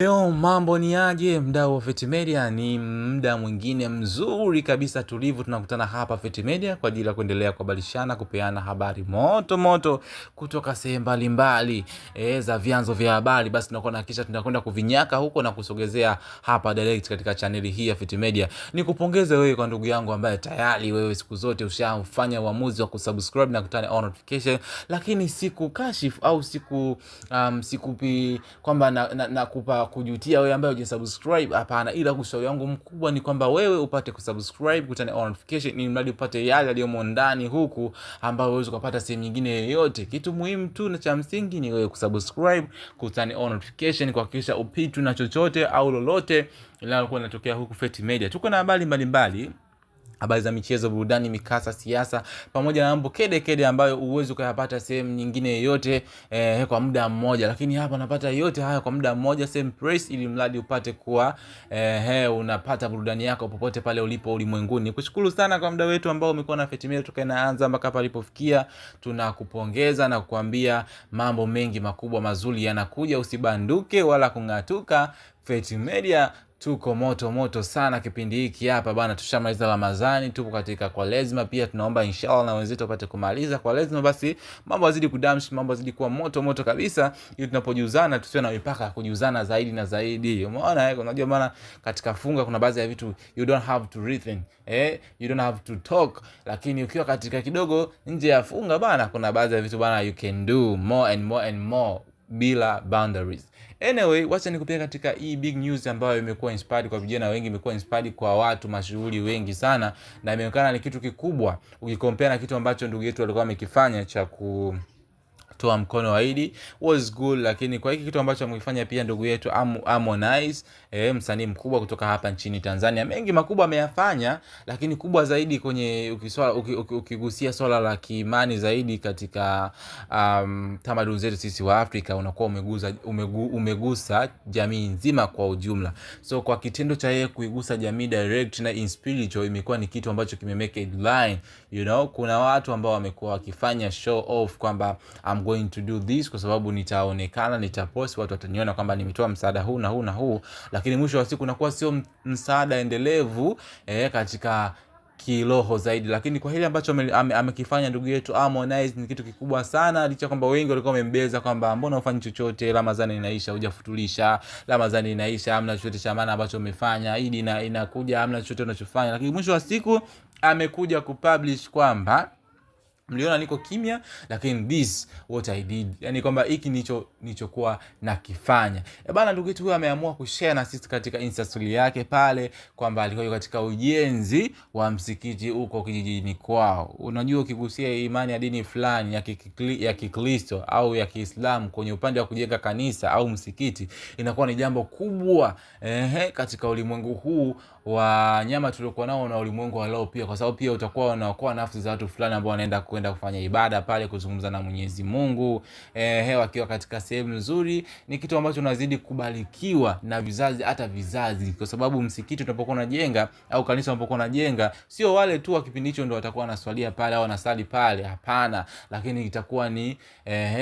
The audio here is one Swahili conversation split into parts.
Leo mambo ni aje, mdau wa Feti Media? Ni muda mwingine mzuri kabisa tulivu, tunakutana hapa Feti Media kwa ajili ya kuendelea kubadilishana, kupeana habari moto moto kutoka sehemu mbalimbali za vyanzo vya habari. Basi tunakuwa na kisha tunakwenda kuvinyaka huko na kusogezea hapa direct katika channel hii ya Feti Media. Nikupongeze wewe kwa ndugu yangu ambaye tayari wewe siku zote ushafanya uamuzi wa kusubscribe na kutana on notification, lakini siku kashifu au sikupi kwamba nakupa kujutia wewe ambaye hujasubscribe. Hapana, ila ushauri wangu mkubwa ni kwamba wewe upate kusubscribe, kutane on notification, ni mradi upate yale yaliyomo ndani huku ambayo huwezi kupata sehemu nyingine yoyote. Kitu muhimu tu na cha msingi ni wewe kusubscribe, kutane on notification, kuhakikisha upitwi na chochote au lolote linalokuwa linatokea huku Feti Media. Tuko na habari mbalimbali, habari za michezo, burudani, mikasa, siasa, pamoja na mambo kede ambayo uwezo kuyapata sehemu nyingine yote kwa muda mmoja. Lakini hapa unapata yote haya kwa muda mmoja, same price, ili mradi upate kuwa unapata burudani yako popote pale ulipo ulimwenguni. Nikushukuru sana kwa muda wetu ambao umekuwa na Feti Media toka inaanza mpaka hapa ilipofikia. Tunakupongeza na kukuambia mambo mengi makubwa mazuri yanakuja, usibanduke wala kungatuka. Feti Media tuko moto sana kipindi hiki hapa bana. Tushamaliza Ramadhani, tupo katika Kwaresma pia. Tunaomba inshallah na wenzetu wapate kumaliza Kwaresma, basi mambo yazidi kudamshi, mambo yazidi kuwa moto kabisa, ili tunapojuzana tusiwe na mipaka kujuzana zaidi na zaidi. Umeona unajua maana katika funga kuna baadhi ya vitu you don't have to rethink, you don't have to talk, lakini ukiwa katika kidogo nje ya funga bana, kuna baadhi ya vitu bana you can do more and more bila boundaries. Anyway, wacha nikupea katika hii big news ambayo imekuwa inspired kwa vijana wengi, imekuwa inspired kwa watu mashuhuri wengi sana, na imeonekana ni kitu kikubwa ukikompare na kitu ambacho ndugu yetu alikuwa amekifanya cha toa mkono wa Idi was good. Lakini kwa hiki kitu ambacho amekifanya pia ndugu yetu Harmonize, msanii mkubwa kutoka hapa nchini Tanzania, mengi makubwa ameyafanya, lakini kubwa zaidi kwenye ukigusia swala la kiimani zaidi katika tamaduni zetu sisi wa Afrika, unakuwa umegusa jamii nzima kwa ujumla. So kwa kitendo cha yeye kuigusa jamii direct na in spiritual, imekuwa ni kitu ambacho kimemake headline. Kuna watu ambao wamekuwa wakifanya show off kwamba I'm going to do this kwa sababu nitaonekana, nitapost, watu wataniona kwamba nimetoa msaada huu na huu na huu, lakini mwisho wa siku unakuwa sio msaada endelevu katika kiroho zaidi. Lakini kwa hili ambacho amekifanya ndugu yetu Harmonize ni kitu kikubwa sana, licha kwamba wengi walikuwa wamembeza kwamba mbona ufanyi chochote, Ramadhani inaisha hujafutulisha, Ramadhani inaisha hamna chochote cha maana ambacho umefanya, Idi inakuja hamna chochote unachofanya. Lakini mwisho wa siku amekuja kupublish kwamba mliona niko kimya, lakini this what I did, yani kwamba hiki nilichokuwa nakifanya. Bana, ndugu yetu huyu ameamua kushare na sisi katika Insta story yake pale kwamba alikuwa katika ujenzi wa msikiti huko kijijini kwao. Unajua ukigusia imani ya dini fulani ya Kikristo au ya Kiislamu kwenye upande wa kujenga kanisa au msikiti, inakuwa ni jambo kubwa katika ulimwengu huu wa nyama tuliokuwa nao na ulimwengu wa leo pia, kwa sababu pia utakuwa unaokoa nafsi za watu fulani ambao wanaenda kufanya ibada pale, kuzungumza na Mwenyezi Mungu wakiwa katika sehemu nzuri. Ni kitu ambacho unazidi kubarikiwa na vizazi hata vizazi, kwa sababu msikiti unapokuwa unajenga au kanisa unapokuwa unajenga, sio wale tu wa kipindi hicho ndio watakuwa wanaswalia pale au wanasali pale, hapana, lakini itakuwa ni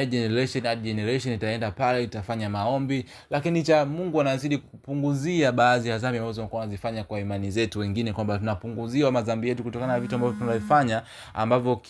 generation at generation itaenda pale, itafanya maombi. Lakini cha Mungu anazidi kupunguzia baadhi ya dhambi ambazo tunakuwa tunazifanya kwa imani zetu wengine, kwamba tunapunguziwa madhambi yetu kutokana na vitu ambavyo tunavifanya ambavyo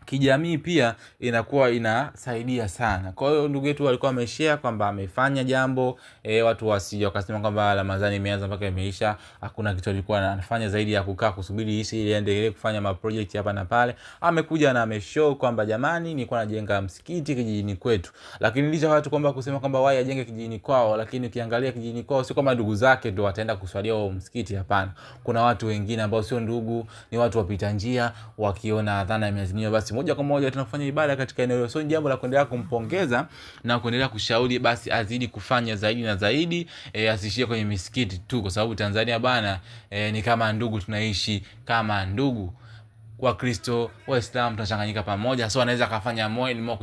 kijamii pia inakuwa inasaidia sana. Kwa hiyo ndugu yetu alikuwa ameshare kwamba amefanya jambo, watu wasije wakasema kwamba Ramadhani imeanza mpaka imeisha. Hakuna kitu alikuwa anafanya zaidi ya kukaa kusubiri ishi ili aendelee kufanya project hapa na pale. Amekuja na ameshow kwamba jamani, nilikuwa najenga msikiti kijijini kwetu. Lakini licha watu kwamba kusema kwamba wao ajenge kijijini kwao, lakini ukiangalia kijijini kwao sio kama ndugu zake ndio wataenda kuswalia huo msikiti, hapana. Kuna watu wengine ambao sio ndugu, ni watu wapita njia, wakiona adhana imeazimiwa basi moja kwa moja tunafanya ibada katika eneo hilo. So jambo la kuendelea kumpongeza na kuendelea kushauri basi azidi kufanya zaidi na zaidi, asishie kwenye misikiti tu, kwa sababu Tanzania bana ni kama ndugu, tunaishi kama ndugu. Wakristo, Waislamu tunachanganyika pamoja. So anaweza kufanya more ni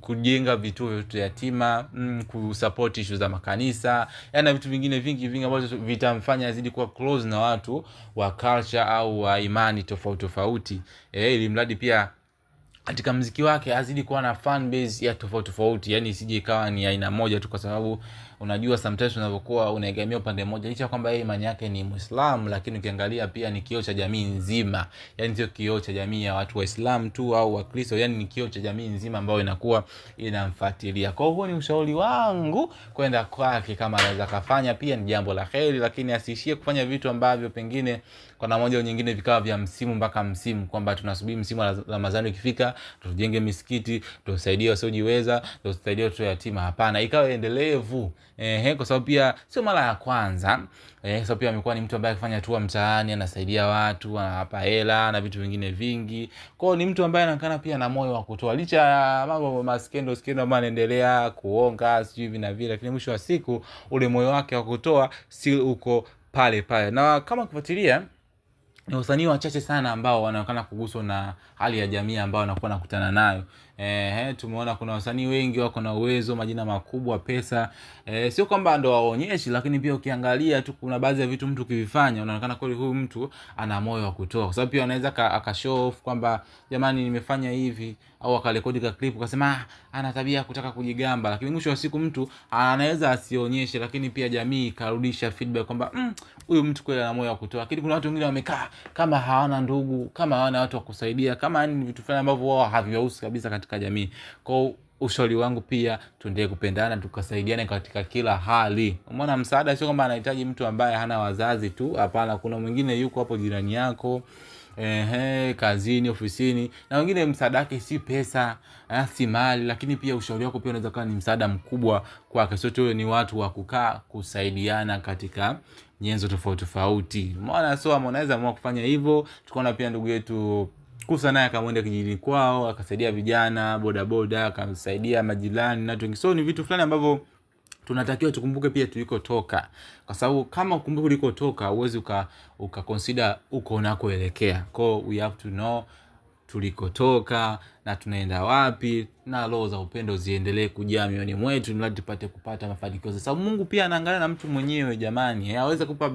kujenga vituo vya yatima, kusupport issues za makanisa, na vitu vingine vingi ambavyo vitamfanya azidi kuwa close na watu wa culture au wa imani tofauti, ili mradi pia katika muziki wake azidi kuwa na fan base ya tofauti, yani isije ikawa ni aina moja tu, kwa sababu unajua sometimes unapokuwa unaegemea upande mmoja, licha kwamba yeye imani yake ni Muislamu, lakini ukiangalia pia ni kioo cha jamii nzima. Yani sio kioo cha jamii ya watu Waislamu tu au Wakristo, yani ni kioo cha jamii nzima ambayo inakuwa inamfuatilia. Kwa hiyo ni ushauri wangu kwenda kwake, kama anaweza kafanya pia ni jambo la kheri, lakini asiishie kufanya vitu ambavyo pengine kwa namna moja au nyingine vikawa vya msimu mpaka msimu, kwamba tunasubiri msimu wa Ramadhani ukifika tujenge misikiti, tusaidie wasiojiweza, tusaidie watoto yatima. Hapana, ikawa endelevu. Kwa sababu pia sio mara ya kwanza. Sababu pia amekuwa ni mtu ambaye akifanya tu mtaani, anasaidia watu, anawapa hela na vitu vingine vingi. Kwa hiyo ni mtu ambaye anaonekana pia na moyo wa kutoa, licha ya mambo maskendo ambayo anaendelea kuonga sijui hivi na vile, lakini mwisho wa siku ule moyo wake wa kutoa si uko pale pale. Na kama kufuatilia, ni wasanii wachache sana ambao wanaonekana kuguswa na hali ya jamii ambao wanakuwa nakutana nayo. Tumeona kuna wasanii wengi wako na uwezo, majina makubwa, pesa. Sio kwamba ndo waonyeshi, lakini pia ukiangalia tu kuna baadhi ya vitu mtu kivifanya unaonekana kweli huyu mtu ana moyo wa kutoa. Kwa sababu pia anaweza akashow off kwamba jamani nimefanya hivi, au akarekodi ka clip akasema ana tabia kutaka kujigamba, lakini mwisho wa siku mtu anaweza asionyeshe, lakini pia jamii karudisha feedback kwamba huyu mtu kweli ana moyo wa kutoa. Lakini kuna watu wengine wamekaa kama hawana ndugu, kama hawana watu wa kusaidia, kama ni vitu fulani ambavyo wao haviwahusu kabisa katika jamii. Kwa ushauri wangu pia tuendelee kupendana, tukasaidiane katika kila hali. Umeona, msaada sio kwamba anahitaji mtu ambaye hana wazazi tu, hapana. Kuna mwingine yuko hapo jirani yako, kazini, ofisini, na wengine msaada wake si pesa, si mali, lakini pia ushauri wako pia unaweza kuwa ni msaada mkubwa kwake. Sote ni watu wa kukaa kusaidiana katika nyenzo tofauti tofauti. Umeona, so anaweza kufanya hivyo. Tukaona pia ndugu yetu Kusa naye akamwenda kijijini kwao, akasaidia vijana boda boda, akamsaidia majirani na watu wengi. So ni vitu fulani ambavyo tunatakiwa tukumbuke pia tulikotoka, kwa sababu kama ukumbuke ulikotoka uwezi consider uko unakoelekea. So we have to know tulikotoka na tunaenda wapi, na roho za upendo ziendelee kujaa mioyoni mwetu ili tupate kupata mafanikio. Sababu Mungu pia anaangalia na mtu mwenyewe jamani. Hawezi kupa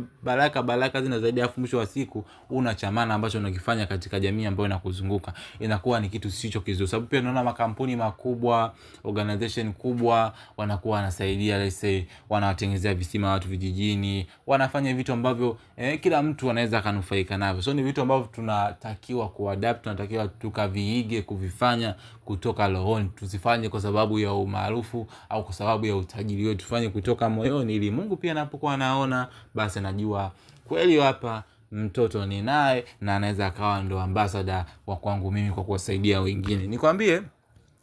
baraka zina zaidi, afu mwisho wa siku una chamana ambacho unakifanya katika jamii ambayo inakuzunguka inakuwa ni kitu sicho kizuri. Sababu pia tunaona makampuni makubwa, organization kubwa wanakuwa wanasaidia, let's say wanawatengenezea visima watu vijijini, wanafanya vitu ambavyo kila mtu anaweza kanufaika navyo. So ni vitu ambavyo tunatakiwa kuadapt, tunatakiwa tukaviige kuvifanya kutoka rohoni. Tusifanye kwa sababu ya umaarufu au kwa sababu ya utajiri wetu, tufanye kutoka moyoni, ili Mungu pia anapokuwa anaona basi anajua kweli hapa mtoto ni naye na anaweza akawa ndo ambassador wa kwangu mimi kwa kuwasaidia wengine. Nikwambie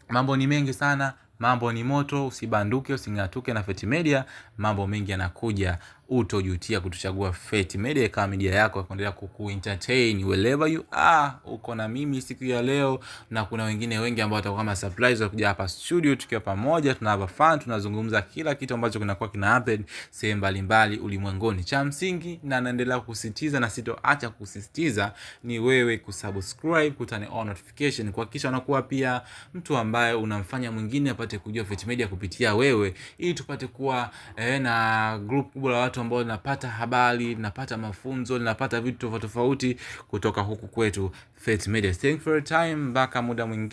mambo ni mengi sana, mambo ni moto, usibanduke, usingatuke na Feti Media. Mambo mengi yanakuja, utojutia kutuchagua Feti Media kama media yako kuendelea kukuentertain wherever you are. Uko na mimi siku ya leo, na kuna wengine wengi ambao watakuwa kama surprise wa kuja hapa studio tukiwa pamoja, tunahave fun, tunazungumza kila kitu ambacho kinakuwa kina happen sehemu mbalimbali ulimwenguni. Cha msingi na naendelea kusisitiza na sitoacha kusisitiza ni wewe kusubscribe, kutane on notification, kuhakikisha unakuwa pia mtu ambaye unamfanya mwingine apate kujua Feti Media kupitia wewe, ili tupate kuwa na group kubwa la watu ambao napata habari, napata mafunzo, napata vitu tofauti kutoka huku kwetu Feti Media. Thank you for your time, mpaka muda mwingine.